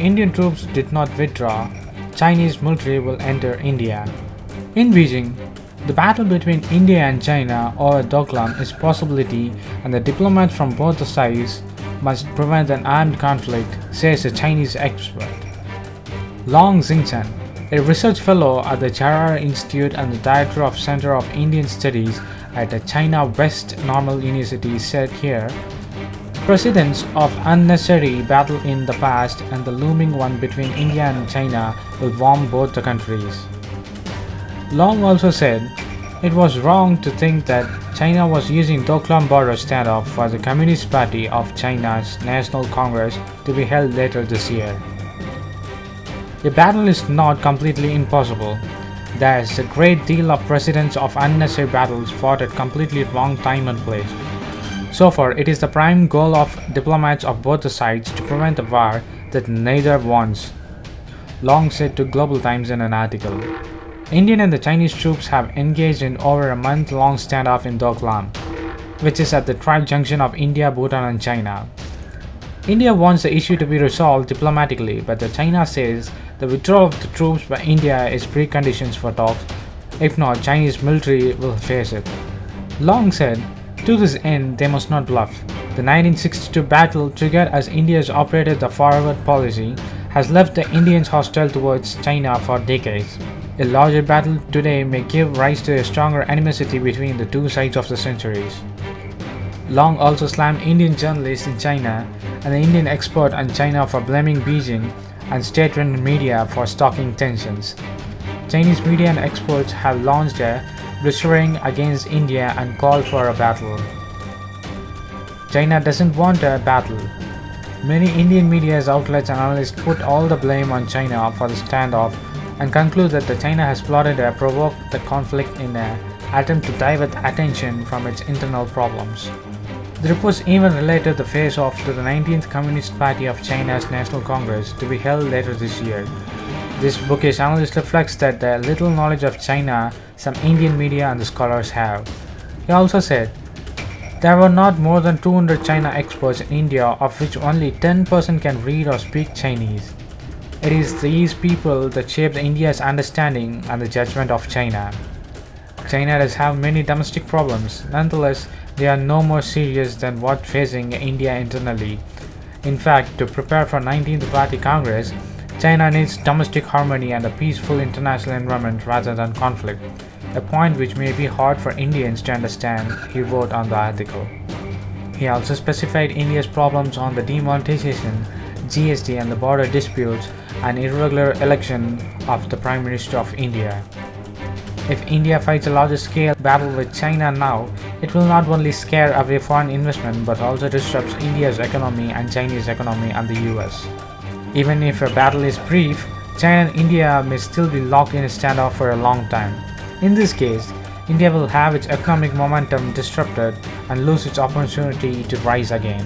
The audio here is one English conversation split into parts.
Indian troops did not withdraw, Chinese military will enter India. In Beijing, the battle between India and China over Doklam is a possibility, and the diplomats from both the sides must prevent an armed conflict, says a Chinese expert. Xingchun, a research fellow at the Charhar Institute and the director of Center of Indian Studies at the China West Normal University, said here, precedents of unnecessary battle in the past and the looming one between India and China will warm both the countries. Long also said, it was wrong to think that China was using Doklam border standoff for the Communist Party of China's National Congress to be held later this year. A battle is not completely impossible. There is a great deal of precedents of unnecessary battles fought at completely wrong time and place. So far, it is the prime goal of diplomats of both the sides to prevent a war that neither wants, Long said to Global Times in an article. Indian and the Chinese troops have engaged in over a month-long standoff in Doklam, which is at the tri-junction of India, Bhutan and China. India wants the issue to be resolved diplomatically, but the China says the withdrawal of the troops by India is preconditions for talks. If not, Chinese military will face it. Long said, to this end, they must not bluff. The 1962 battle, triggered as India has operated the forward policy, has left the Indians hostile towards China for decades. A larger battle today may give rise to a stronger animosity between the two sides of the centuries. Long also slammed Indian journalists in China and the Indian expert on China for blaming Beijing and state-run media for stoking tensions. Chinese media and experts have launched a blistering against India and called for a battle. China doesn't want a battle. Many Indian media outlets and analysts put all the blame on China for the standoff and conclude that China has plotted to provoke the conflict in an attempt to divert attention from its internal problems. The reports even related the face-off to the 19th Communist Party of China's National Congress to be held later this year. This bookish analyst reflects that the little knowledge of China some Indian media and the scholars have. He also said, there were not more than 200 China experts in India, of which only 10% can read or speak Chinese. It is these people that shaped India's understanding and the judgment of China. China does have many domestic problems. Nonetheless, they are no more serious than what facing India internally. In fact, to prepare for 19th Party Congress, China needs domestic harmony and a peaceful international environment rather than conflict, a point which may be hard for Indians to understand, he wrote on the article. He also specified India's problems on the demonetization, GST and the border disputes and irregular election of the Prime Minister of India. If India fights a larger scale battle with China now, it will not only scare away foreign investment but also disrupts India's economy and Chinese economy and the US. Even if a battle is brief, China and India may still be locked in a standoff for a long time. In this case, India will have its economic momentum disrupted and lose its opportunity to rise again.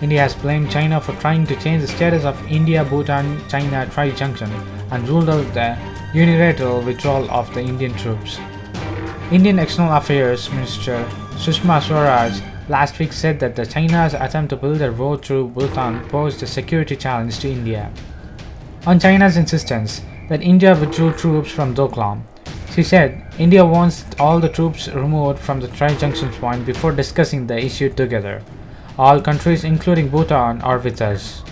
India has blamed China for trying to change the status of India-Bhutan-China tri-junction and ruled out the unilateral withdrawal of the Indian troops. Indian External Affairs Minister Sushma Swaraj last week said that China's attempt to build a road through Bhutan posed a security challenge to India. On China's insistence that India withdrew troops from Doklam, she said India wants all the troops removed from the tri-junction point before discussing the issue together. All countries including Bhutan are with us.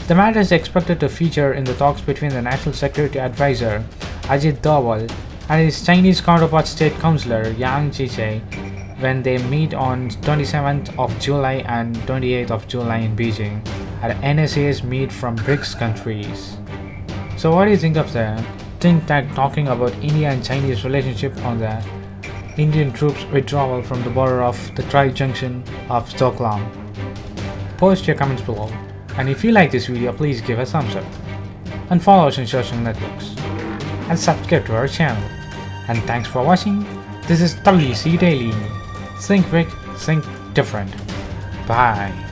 The matter is expected to feature in the talks between the National Security Advisor Ajit Doval and his Chinese counterpart State Councillor Yang Jiechi when they meet on 27th of July and 28th of July in Beijing at NSA's meet from BRICS countries. So what do you think of the think tank talking about India and Chinese relationship on the Indian troops withdrawal from the border of the tri-junction of Doklam? Post your comments below, and if you like this video, please give a thumbs up and follow us on social networks and subscribe to our channel. And thanks for watching. This is WC Daily. Think big, think different. Bye.